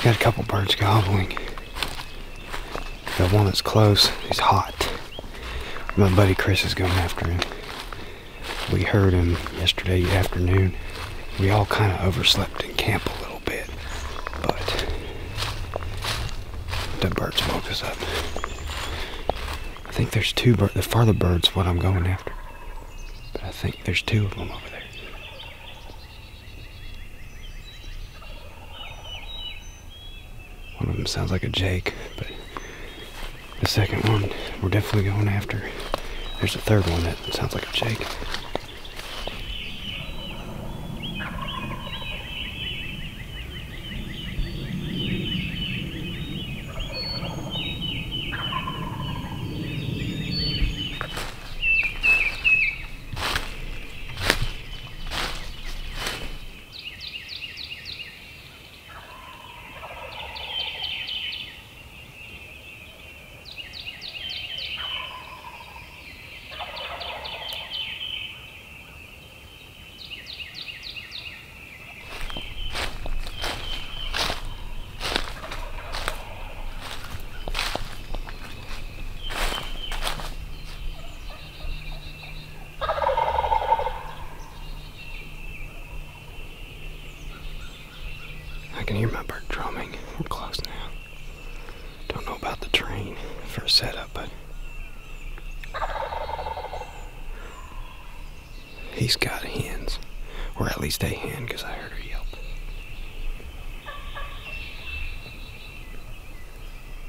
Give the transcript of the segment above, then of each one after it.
Got a couple birds gobbling. Got one that's close. He's hot. My buddy Chris is going after him. We heard him yesterday afternoon. We all kind of overslept in camp a little bit, but the birds woke us up. I think there's two birds. The farther bird's what I'm going after, but I think there's two of them over there. One of them sounds like a jake, but the second one we're definitely going after. There's a third one that sounds like a jake. I can hear my bird drumming. We're close now. Don't know about the train for a setup, but he's got hens, or at least a hen, because I heard her yelp.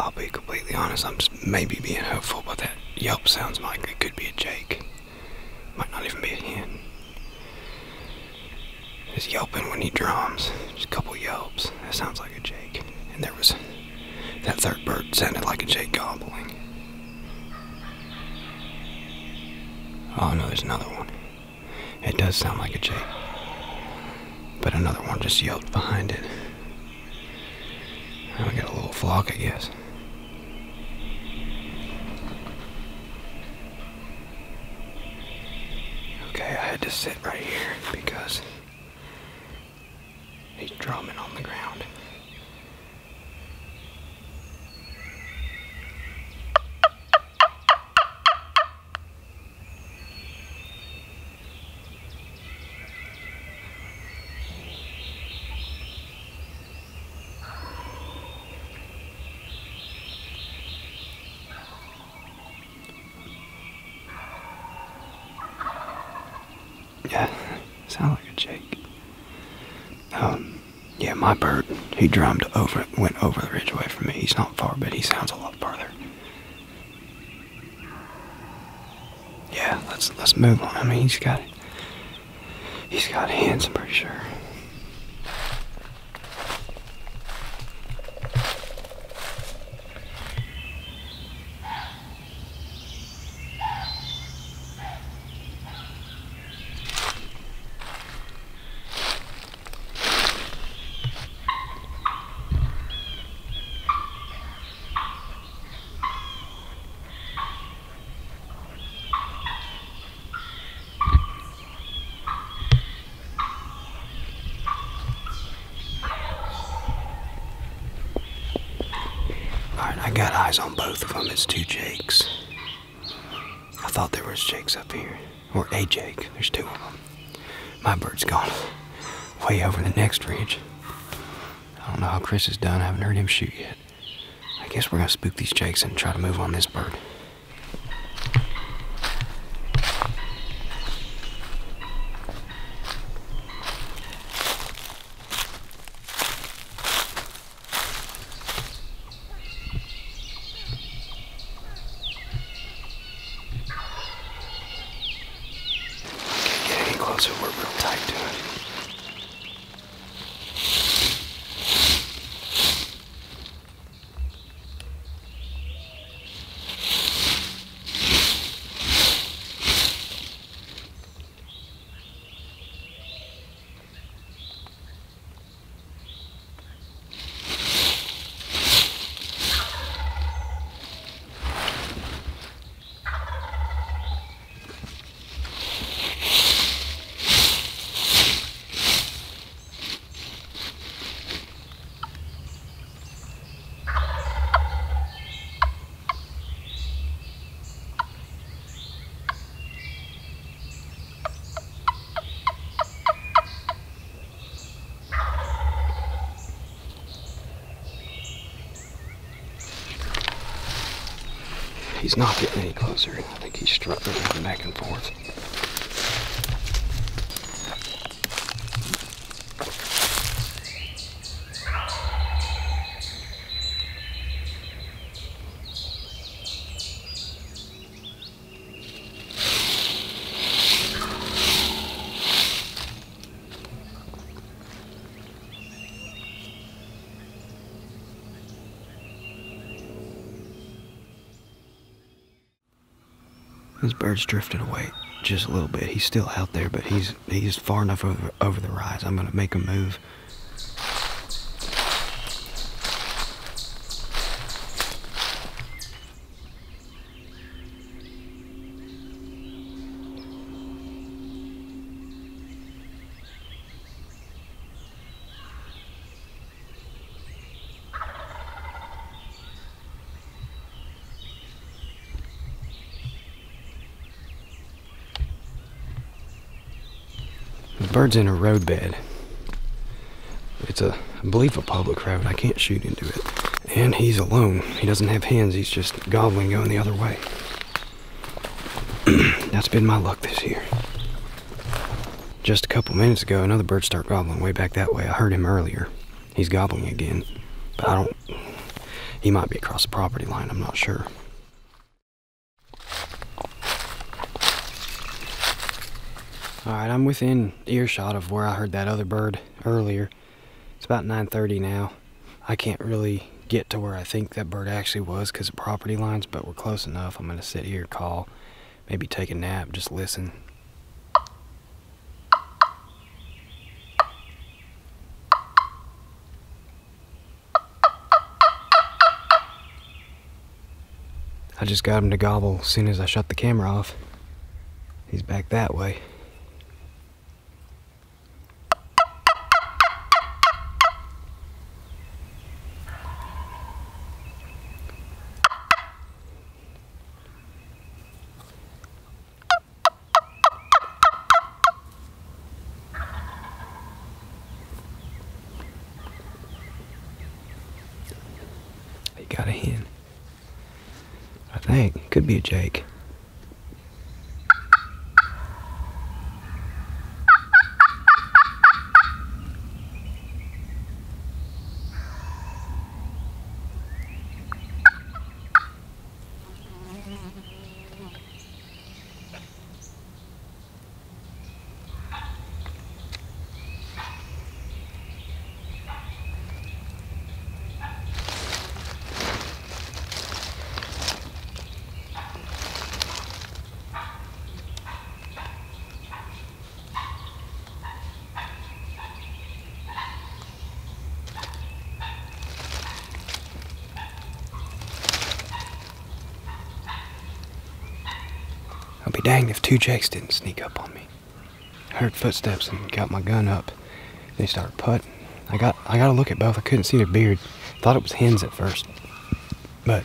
I'll be completely honest, I'm just maybe being hopeful, but that yelp sounds like it could be a jake. Might not even be a hen. He's yelping when he drums. Just a couple yelps. That sounds like a jake. And there was that third bird sounded like a jake gobbling. Oh no, there's another one. It does sound like a jake, but another one just yelped behind it. We got a little flock, I guess. Okay, I had to sit right here because he's drumming on the ground. Yeah, sound like a jake. Yeah, my bird, he drummed over, went over the ridge away from me. He's not far, but he sounds a lot farther. Yeah, let's move on. I mean, he's got hands, I'm pretty sure. Alright, I got eyes on both of them. It's two jakes. I thought there was jakes up here. Or a jake. There's two of them. My bird's gone way over the next ridge. I don't know how Chris is done. I haven't heard him shoot yet. I guess we're going to spook these jakes and try to move on this bird. He's not getting any closer. I think he's strutting around back and forth. This bird's drifted away just a little bit. He's still out there, but he's far enough over the rise. I'm gonna make him move. The bird's in a roadbed. It's I believe a public road. I can't shoot into it. And he's alone. He doesn't have hens. He's just gobbling going the other way. That's been my luck this year. Just a couple minutes ago, another bird started gobbling way back that way. I heard him earlier. He's gobbling again. But he might be across the property line. I'm not sure. Alright, I'm within earshot of where I heard that other bird earlier. It's about 9:30 now. I can't really get to where I think that bird actually was because of property lines, but we're close enough. I'm going to sit here, call, maybe take a nap, just listen. I just got him to gobble as soon as I shut the camera off. He's back that way. He got a hen. I think. Could be a Jake. I'll be danged if two Jakes didn't sneak up on me. I heard footsteps and got my gun up. They started putting. I got a look at both. I couldn't see their beard. Thought it was hens at first, but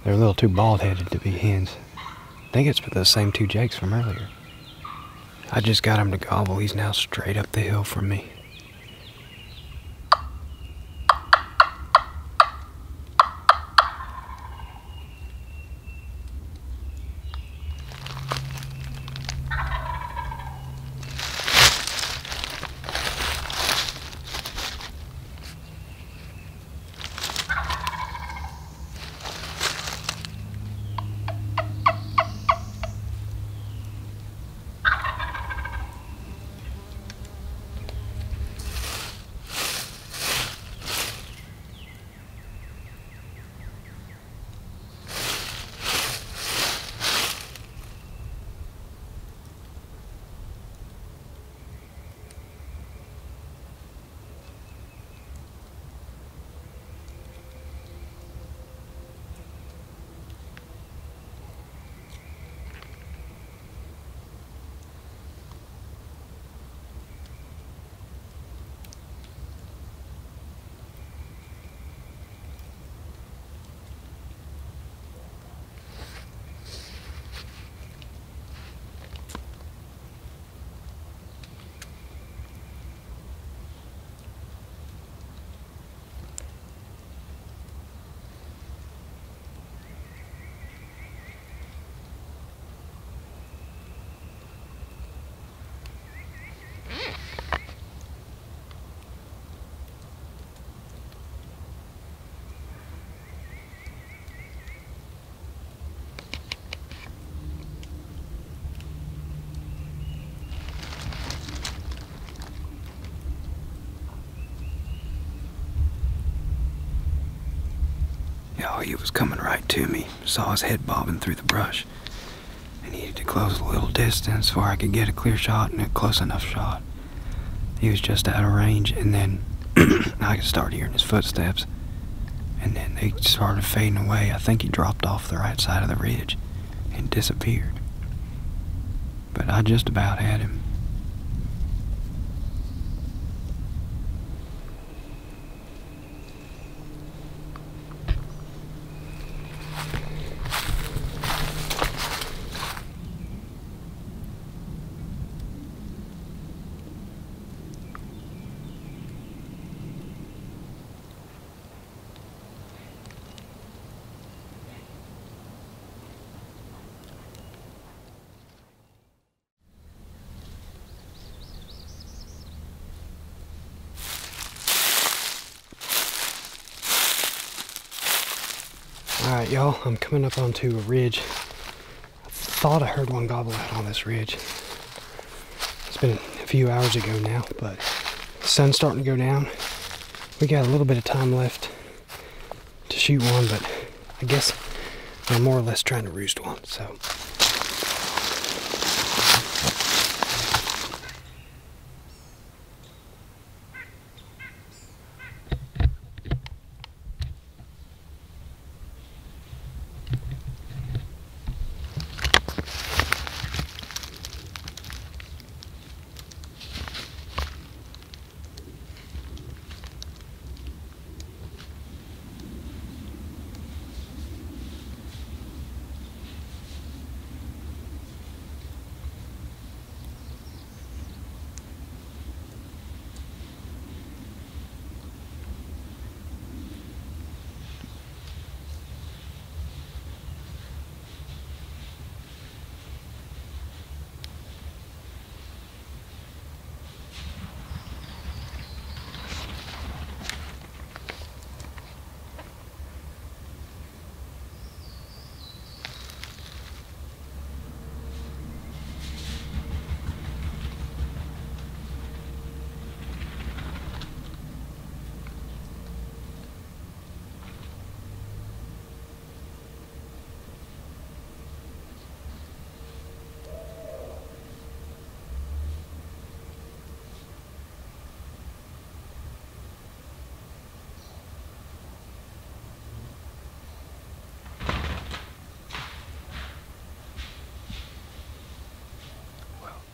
they're a little too bald-headed to be hens. I think it's the same two Jakes from earlier. I just got him to gobble. He's now straight up the hill from me. Oh, he was coming right to me. Saw his head bobbing through the brush. I needed to close a little distance before I could get a clear shot and a close enough shot. He was just out of range, and then I could start hearing his footsteps. And then they started fading away. I think he dropped off the right side of the ridge and disappeared. But I just about had him. Alright, y'all, I'm coming up onto a ridge. I thought I heard one gobble out on this ridge. It's been a few hours ago now, but the sun's starting to go down. We got a little bit of time left to shoot one, but I guess I'm more or less trying to roost one, so.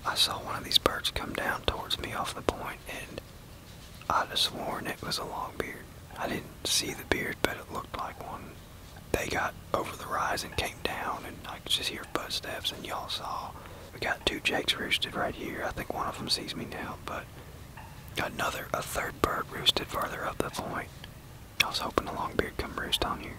I saw one of these birds come down towards me off the point, and I'd have sworn it was a longbeard. I didn't see the beard, but it looked like one. They got over the rise and came down, and I could just hear footsteps, and y'all saw. We got two jakes roosted right here. I think one of them sees me now, but a third bird roosted farther up the point. I was hoping the longbeard come roost on here.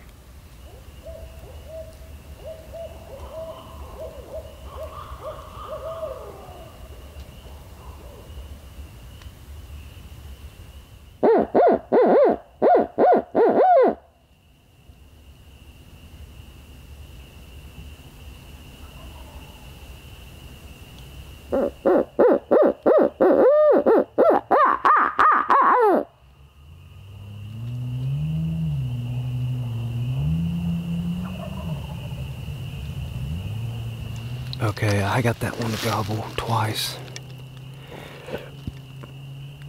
Okay, I got that one to gobble twice.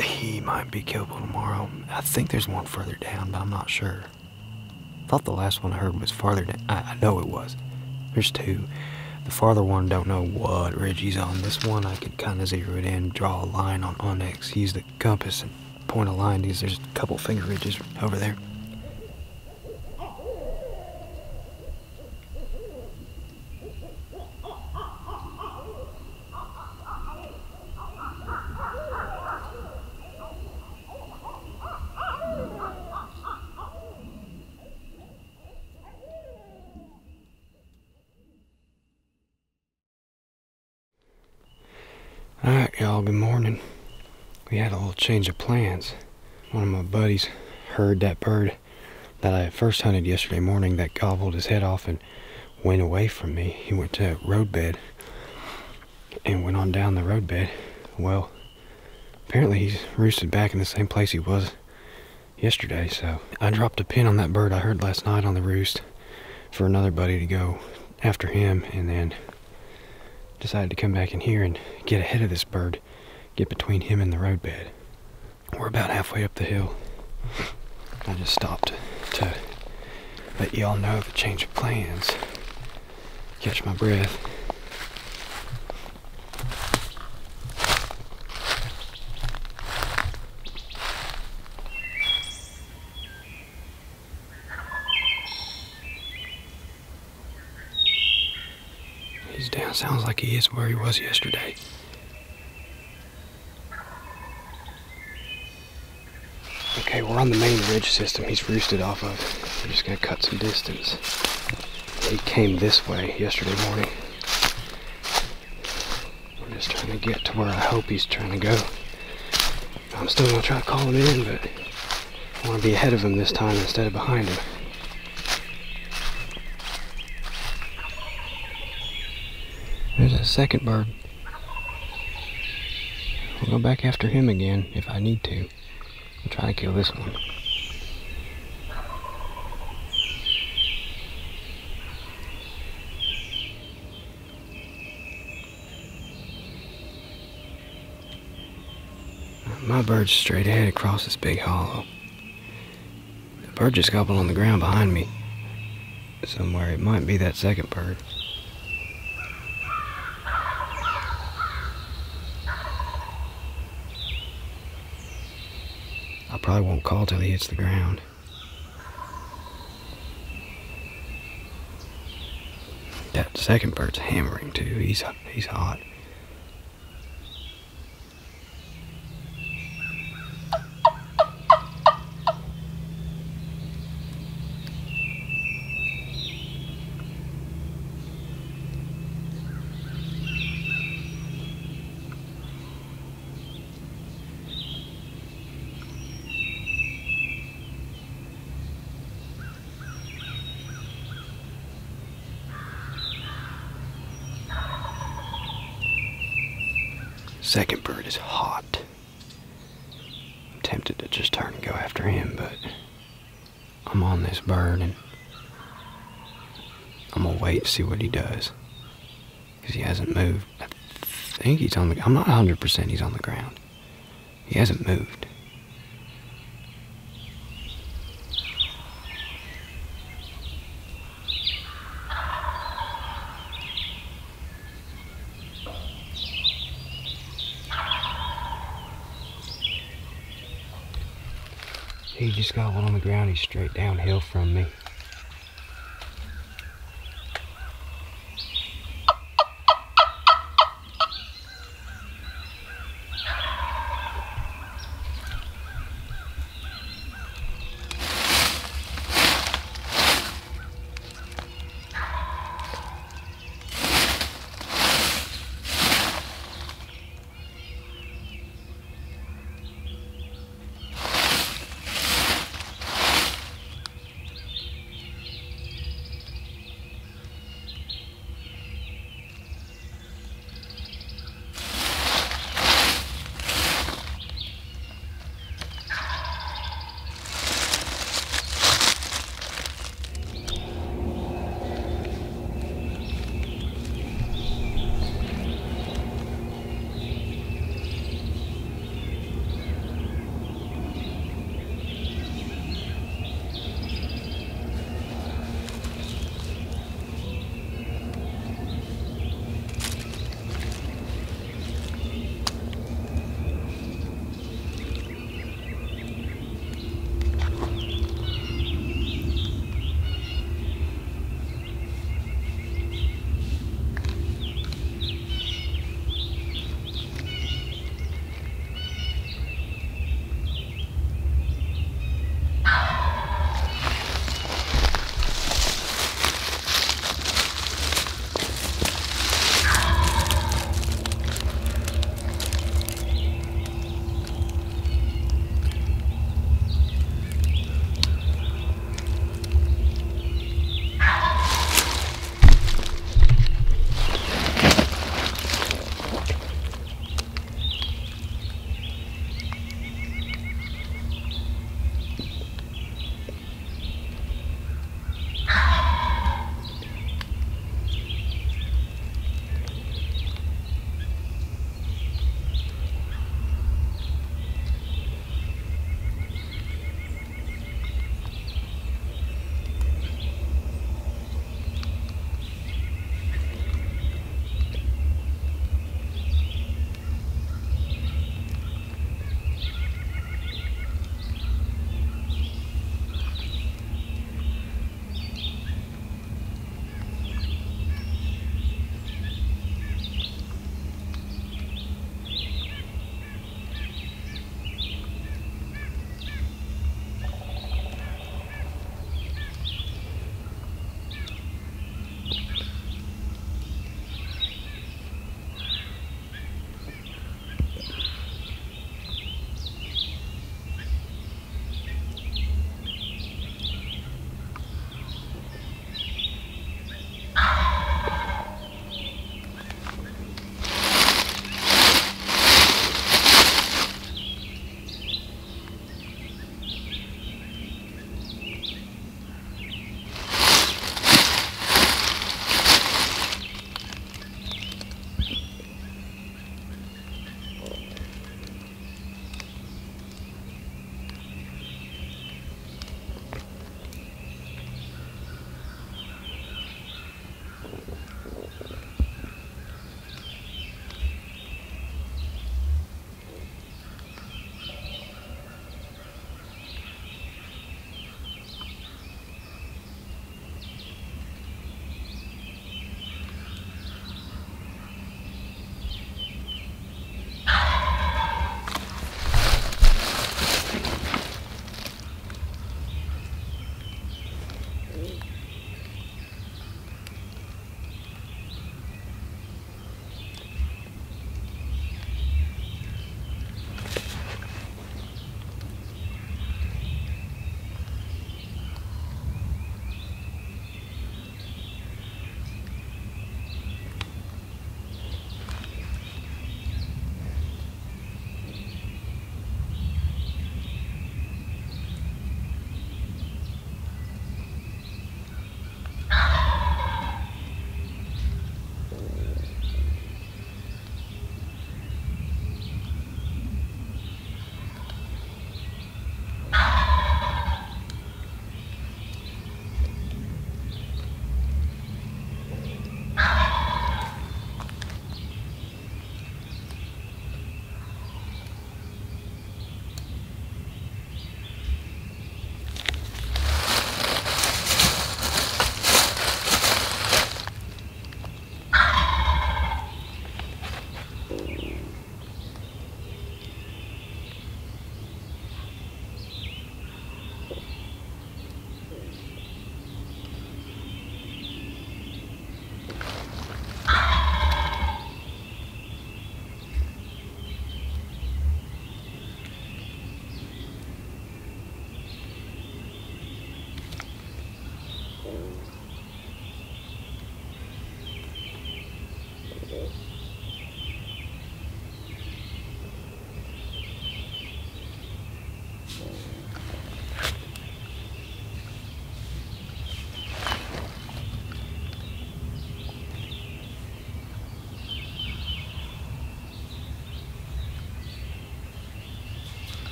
He might be killable tomorrow. I think there's one further down, but I'm not sure. I thought the last one I heard was farther down. I know it was. There's two. The farther one, don't know what ridge he's on. This one, I could kind of zero it in, draw a line on Onyx, use the compass and point a line, because there's a couple finger ridges over there. Alright, y'all, good morning. We had a little change of plans. One of my buddies heard that bird that I first hunted yesterday morning that gobbled his head off and went away from me. He went to a roadbed and went on down the roadbed. Well, apparently he's roosted back in the same place he was yesterday, so I dropped a pin on that bird I heard last night on the roost for another buddy to go after him, and then decided to come back in here and get ahead of this bird, get between him and the roadbed. We're about halfway up the hill. I just stopped to let y'all know the change of plans, catch my breath. He's down, sounds like he is where he was yesterday. Okay, we're on the main ridge system he's roosted off of. We're just gonna cut some distance. He came this way yesterday morning. We're just trying to get to where I hope he's trying to go. I'm still gonna try to call him in, but I wanna be ahead of him this time instead of behind him. There's a second bird. We'll go back after him again if I need to. I'll try to kill this one. My bird's straight ahead across this big hollow. The bird just gobbled on the ground behind me somewhere. It might be that second bird. I probably won't call till he hits the ground. That second bird's hammering too. He's hot. Second bird is hot. I'm tempted to just turn and go after him, but I'm on this bird and I'm gonna wait to see what he does, because he hasn't moved. I think he's on the, I'm not 100% he's on the ground. He hasn't moved. He just got one on the ground. He's straight downhill from me.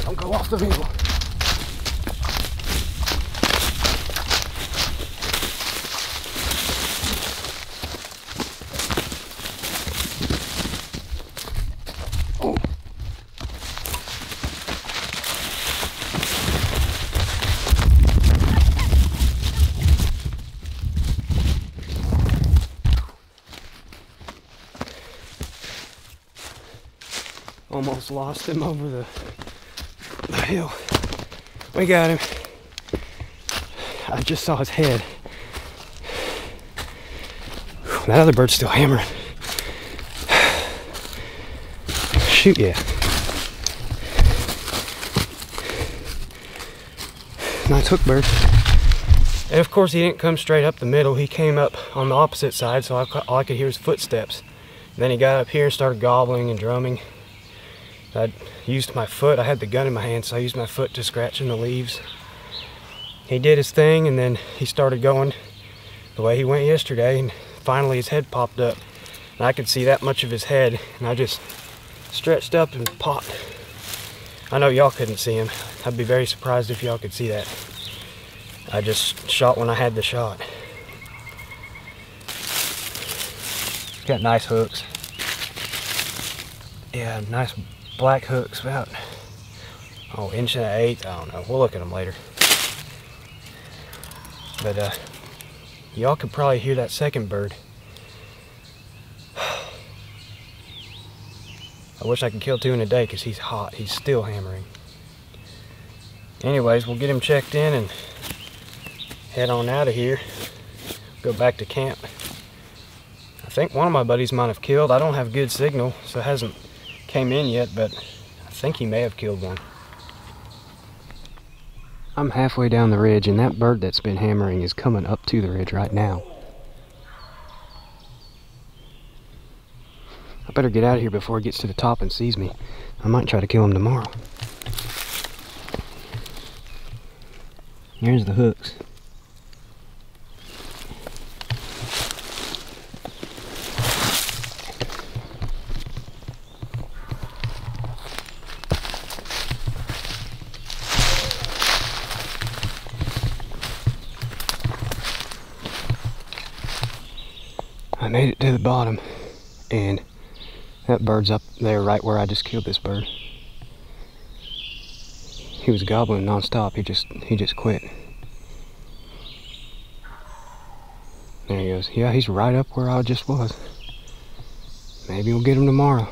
Don't go off the vehicle. Almost lost him over the hill. We got him. I just saw his head. That other bird's still hammering. Shoot, yeah. Nice hook bird. And of course he didn't come straight up the middle. He came up on the opposite side, so all I could hear was footsteps. And then he got up here and started gobbling and drumming. I used my foot. I had the gun in my hand, so I used my foot to scratch in the leaves. He did his thing, and then he started going the way he went yesterday, and finally his head popped up. And I could see that much of his head, and I just stretched up and popped. I know y'all couldn't see him. I'd be very surprised if y'all could see that. I just shot when I had the shot. Got nice hooks. Yeah, nice black hooks, about, oh, 1.1/8. I don't know. We'll look at them later. But y'all could probably hear that second bird. I wish I could kill 2 in a day because he's hot. He's still hammering. Anyways, we'll get him checked in and head on out of here. Go back to camp. I think one of my buddies might have killed. I don't have good signal, so it hasn't came in yet, but I think he may have killed one. I'm halfway down the ridge, and that bird that's been hammering is coming up to the ridge right now. I better get out of here before he gets to the top and sees me. I might try to kill him tomorrow. Here's the hooks. I made it to the bottom, and That bird's up there right where I just killed this bird. He was gobbling non-stop. He just quit. There he goes. Yeah, he's right up where I just was. Maybe we'll get him tomorrow.